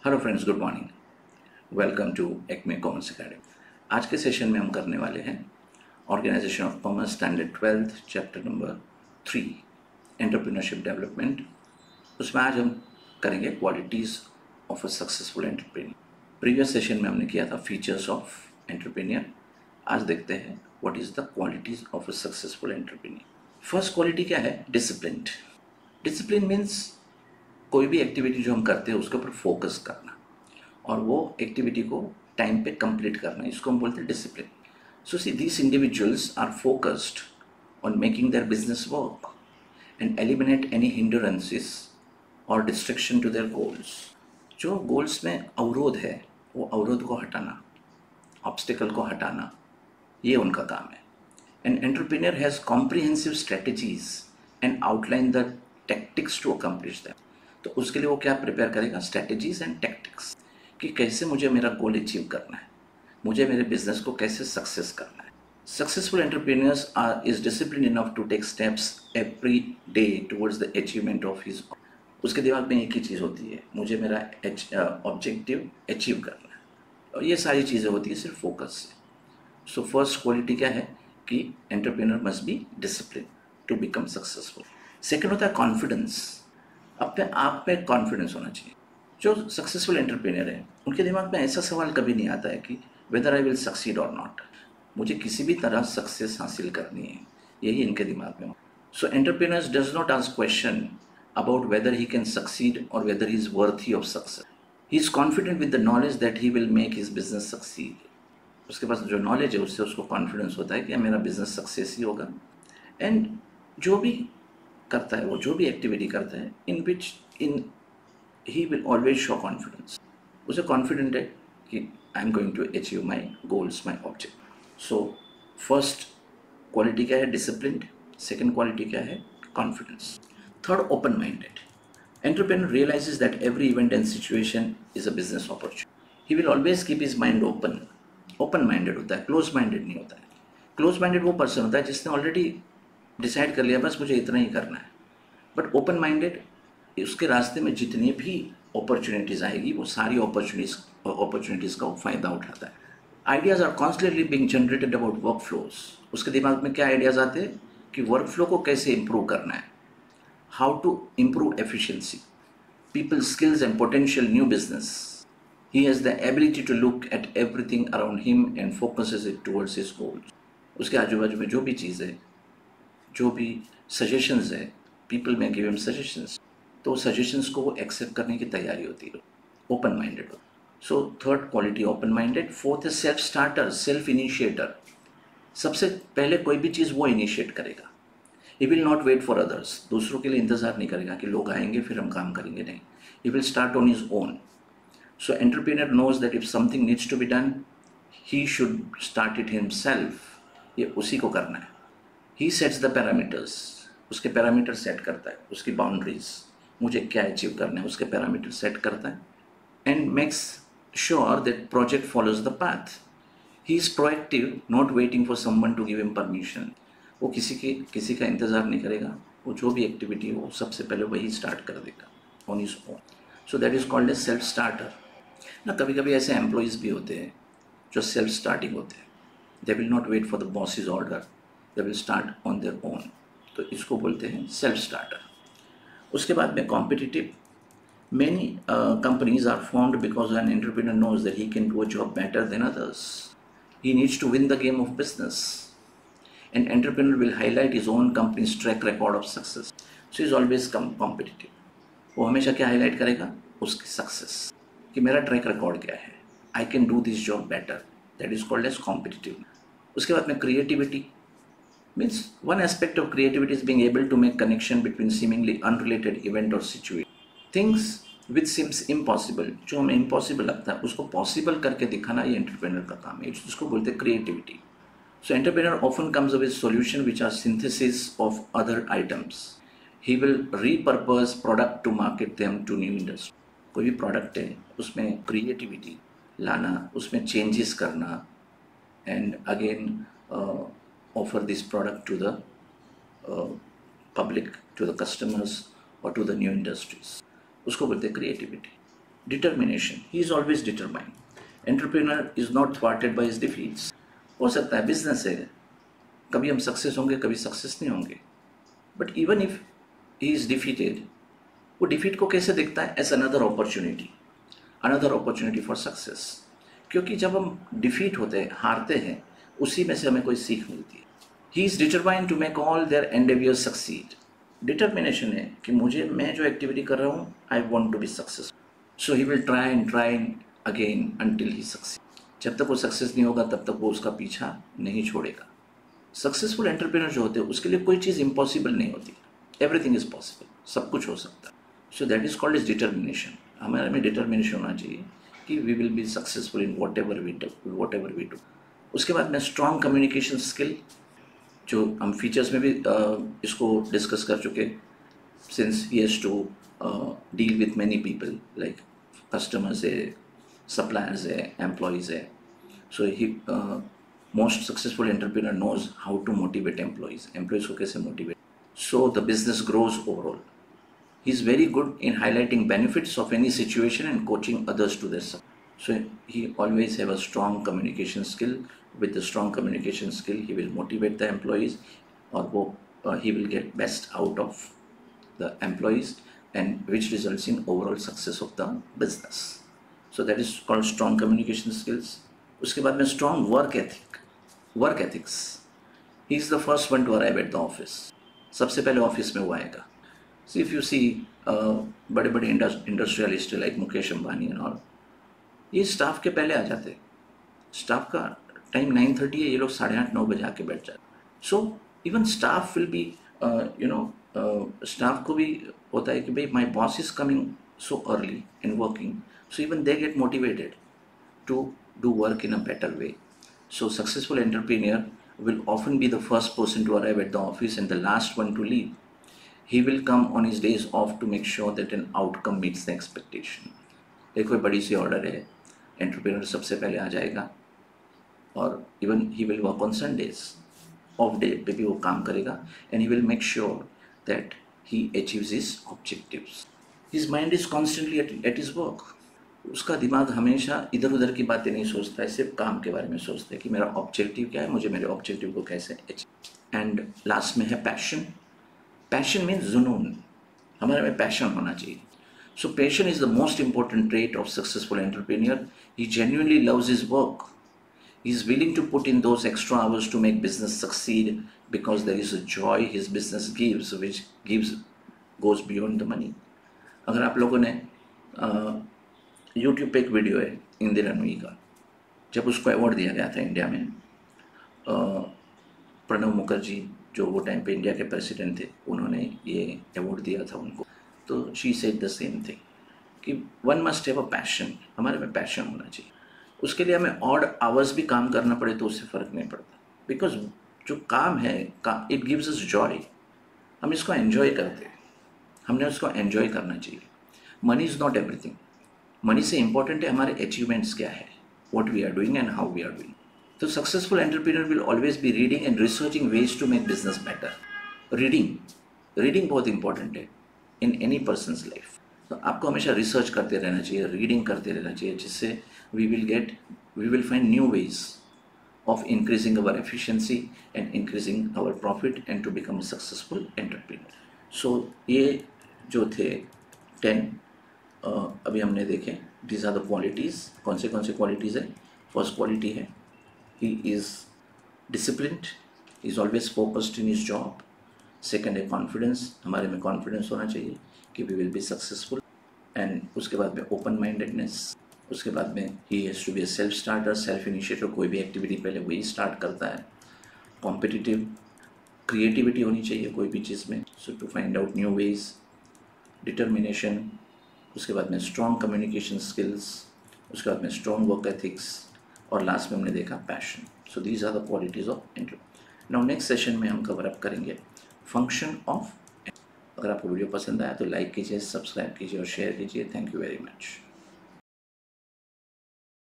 Hello friends, good morning. Welcome to Acme commerce academy. आज के session में हम करने वाले हैं organisation of commerce standard 12th chapter number 3 entrepreneurship development. उसमें आज हम करेंगे qualities of a successful entrepreneur. Previous session में हमने किया था फीचर्स ऑफ एंटरप्रेन्योर। आज देखते हैं what is the qualities of a successful entrepreneur. First quality क्या है? डिसिप्लिन। डिसिप्लिन मीन्स कोई भी एक्टिविटी जो हम करते हैं उसके ऊपर फोकस करना और वो एक्टिविटी को टाइम पे कंप्लीट करना, इसको हम बोलते हैं discipline. So see these individuals are focused on making their business work and eliminate any hindrances और डिस्ट्रक्शन टू देयर गोल्स। जो गोल्स में अवरोध है वो अवरोध को हटाना, ऑब्स्टिकल को हटाना, ये उनका काम है। An entrepreneur has comprehensive strategies and outline the tactics to accomplish that. तो उसके लिए वो क्या प्रिपेयर करेगा? स्ट्रेटजीज एंड टेक्टिक्स, कि कैसे मुझे मेरा गोल अचीव करना है, मुझे मेरे बिजनेस को कैसे सक्सेस करना है। Successful entrepreneurs are is discipline enough to take steps every day towards the achievement of his. उसके दिमाग में एक ही चीज़ होती है, मुझे मेरा ऑब्जेक्टिव अचीव करना है, और ये सारी चीज़ें होती है सिर्फ फोकस से। सो फर्स्ट क्वालिटी क्या है कि entrepreneur must be discipline to become successful. Second होता है कॉन्फिडेंस। अपने आप में कॉन्फिडेंस होना चाहिए। जो सक्सेसफुल एंटरप्रेन्योर है उनके दिमाग में ऐसा सवाल कभी नहीं आता है कि वेदर आई विल सक्सीड और नॉट, मुझे किसी भी तरह सक्सेस हासिल करनी है, यही इनके दिमाग में हो। सो entrepreneurs does not ask question about whether he can succeed और whether he is worthy of success. He is confident with the knowledge that he will make his business succeed. उसके पास जो नॉलेज है उससे उसको कॉन्फिडेंस होता है कि मेरा बिजनेस सक्सेस ही होगा। एंड जो भी करता है, वो जो भी एक्टिविटी करता है, in he will always show confidence. उसे कॉन्फिडेंट है कि I am going to achieve my goals, my object. So first quality क्या है? डिसिप्लिन। सेकेंड क्वालिटी क्या है? Confidence. Third, open minded. Entrepreneur realises that every event and situation is a business opportunity. He will always keep his mind open. Open minded होता है, close minded नहीं होता है। Close minded वो person होता है जिसने ऑलरेडी डिसाइड कर लिया बस मुझे इतना ही करना है। बट ओपन माइंडेड, उसके रास्ते में जितनी भी अपॉर्चुनिटीज़ आएगी वो सारी अपॉर्चुनिटीज़ का फ़ायदा उठाता है। Ideas are constantly being generated about workflows. उसके दिमाग में क्या आइडियाज़ आते हैं कि वर्क फ्लो को कैसे इम्प्रूव करना है, how to improve efficiency, people skills and potential new business. He has the ability to look at everything around him and focuses it towards his goals. उसके आजू बाजू में जो भी चीज़ है, जो भी सजेशंस है, पीपल में गिव हिम सजेशंस, तो सजेशंस को वो एक्सेप्ट करने की तैयारी होती है, ओपन माइंडेड हो। So third quality open minded. Fourth है सेल्फ स्टार्टर, सेल्फ इनिशिएटर। सबसे पहले कोई भी चीज़ वो इनिशिएट करेगा। He will not wait for others. दूसरों के लिए इंतजार नहीं करेगा कि लोग आएंगे फिर हम काम करेंगे, नहीं। He will start on his own. So entrepreneur knows that if something needs to be done, he should start it himself. ये उसी को करना है। He sets the parameters. उसके पैरामीटर सेट करता है, उसकी बाउंड्रीज, मुझे क्या अचीव करना है उसके पैरामीटर सेट करता है। And makes sure that project follows the path. He is proactive, not waiting for someone to give him permission. वो किसी का इंतज़ार नहीं करेगा, वो जो भी एक्टिविटी हो सबसे पहले वही स्टार्ट कर देगा on his own. So that is called a self starter ना। कभी कभी ऐसे एम्प्लॉयज़ भी होते हैं जो सेल्फ स्टार्टिंग होते हैं। They will not wait for the boss is order, they will start on their own. तो इसको बोलते हैं सेल्फ स्टार्टर। उसके बाद में competitive. Many companies are formed because an entrepreneur knows that he can do a job better than others. He needs to win the game of business. An entrepreneur will highlight his own company's track record of success. So he is always competitive. वो हमेशा क्या highlight करेगा? उसकी success, कि मेरा track record क्या है, I can do this job better. That is called as competitive. उसके बाद में creativity. Means one aspect of creativity is being able to make connection between seemingly unrelated event or situation. Things which seems impossible, जो हमें impossible लगता है उसको possible करके दिखाना, ये एंटरप्रेन्योर का काम है, जिसको बोलते हैं creativity. So entrepreneur often comes up with solutions which are synthesis of other items. He will repurpose product to market them to new industry. कोई भी प्रोडक्ट है उसमें क्रिएटिविटी लाना, उसमें चेंजेस करना, and again offer this product to the public, to the customers or to the new industries. उसको बोलते हैं creativity. Determination, he is always determined. Entrepreneur is not thwarted by his defeats. हो सकता है business है, कभी हम सक्सेस होंगे, कभी सक्सेस नहीं होंगे, but even if he is defeated, वो डिफीट को कैसे देखता है? As another opportunity for success. क्योंकि जब हम डिफीट होते हैं, हारते हैं, उसी में से हमें कोई सीख मिलती है. He is determined to make all their endeavours succeed. Determination है कि मैं जो एक्टिविटी कर रहा हूँ, I want to be successful. So he will try again until he succeed. जब तक वो सक्सेस नहीं होगा तब तक वो उसका पीछा नहीं छोड़ेगा. सक्सेसफुल एंटरप्रेन्योर जो होते हैं उसके लिए कोई चीज़ इम्पॉसिबल नहीं होती. एवरीथिंग इज पॉसिबल, सब कुछ हो सकता है. So that is called is determination. हमारे में डिटर्मिनेशन होना चाहिए कि we will be successful in whatever we do. उसके बाद में स्ट्रॉन्ग कम्युनिकेशन स्किल, जो हम फीचर्स में भी इसको डिस्कस कर चुके. Since he has to deal with many people, like customers है, सप्लायर्स है, एम्प्लॉयज़ है. So he most successful entrepreneur knows how to motivate employees को कैसे motivate, so the business grows overall. He is very good in highlighting benefits of any situation and coaching others to their success. So he always have a strong communication skill. With the strong communication skill, he will motivate the employees, or he will get best out of the employees, and which results in overall success of the business. So that is called strong communication skills. उसके बाद में strong work ethics. He is the first one to arrive at the office. सबसे पहले office में वो आएगा. So if you see बड़े बड़े industrialist like Mukesh Ambani and all, ये स्टाफ के पहले आ जाते. स्टाफ का टाइम 9:30 है, ये लोग 8:30-9 बजे आके बैठ जाते. So even staff will be staff को भी होता है कि भाई my boss is coming so early and working, so even they get motivated to do work in a better way. So successful entrepreneur will often be the first person to arrive at the office and the last one to leave. He will come on his days off to make sure that an outcome meets the expectation. एक कोई बड़ी सी order है, entrepreneur सबसे पहले आ जाएगा, और even he will work on Sundays, of day पे भी वो काम करेगा, and he will make sure that he achieves his objectives. His mind is constantly at his work. उसका दिमाग हमेशा इधर उधर की बातें नहीं सोचता है, सिर्फ काम के बारे में सोचता है कि मेरा ऑब्जेक्टिव क्या है, मुझे मेरे ऑब्जेक्टिव को कैसे अचीव. एंड लास्ट में है पैशन. पैशन मीन्स जुनून. हमारे में पैशन होना चाहिए. सो passion is the most important trait of successful entrepreneur. He genuinely loves his work. He is willing to put in those extra hours to make business succeed because there is a joy his business gives, which goes beyond the money. अगर आप लोगों ने YouTube पे एक video है इंदिरा नूई का, जब उसको अवार्ड दिया गया था इंडिया में, प्रणब मुखर्जी जो वो टाइम पे इंडिया के प्रेसिडेंट थे, उन्होंने ये अवार्ड दिया था उनको. तो she said the same thing कि one must have a passion. हमारे में पैशन होना चाहिए. उसके लिए हमें ऑड आवर्स भी काम करना पड़े तो उससे फ़र्क नहीं पड़ता, बिकॉज जो काम है इट गिव्स अस जॉय. हम इसको एन्जॉय करते हैं, हमने उसको एन्जॉय करना चाहिए. Money is not everything. Money से इम्पॉर्टेंट है हमारे अचीवमेंट्स क्या है, what we are doing and how we are doing. तो successful entrepreneur will always be reading and researching ways to make business better. Reading बहुत important है in any persons life. तो आपको हमेशा रिसर्च करते रहना चाहिए, रीडिंग करते रहना चाहिए, जिससे we will find new ways of increasing our efficiency and increasing our profit and to become a successful entrepreneur. So ये जो थे 10 अभी हमने देखे. These are the qualities. कौन से qualities है? First quality है he is disciplined, he is always focused in his job. Second है confidence. हमारे में confidence होना चाहिए कि we will be successful. And उसके बाद में open mindedness. उसके बाद में he has to be a self starter, self initiator. कोई भी एक्टिविटी पहले वही स्टार्ट करता है. कॉम्पिटिटिव, क्रिएटिविटी होनी चाहिए कोई भी चीज़ में, so to find out new ways. Determination. उसके बाद में स्ट्रॉन्ग कम्युनिकेशन स्किल्स. उसके बाद में स्ट्रॉन्ग वर्क एथिक्स, और लास्ट में हमने देखा passion. So these are the qualities of entrepreneur. Now next session में हम कवर अप करेंगे फंक्शन ऑफ. अगर आपको वीडियो पसंद आया तो लाइक कीजिए, सब्सक्राइब कीजिए और शेयर कीजिए. Thank you very much.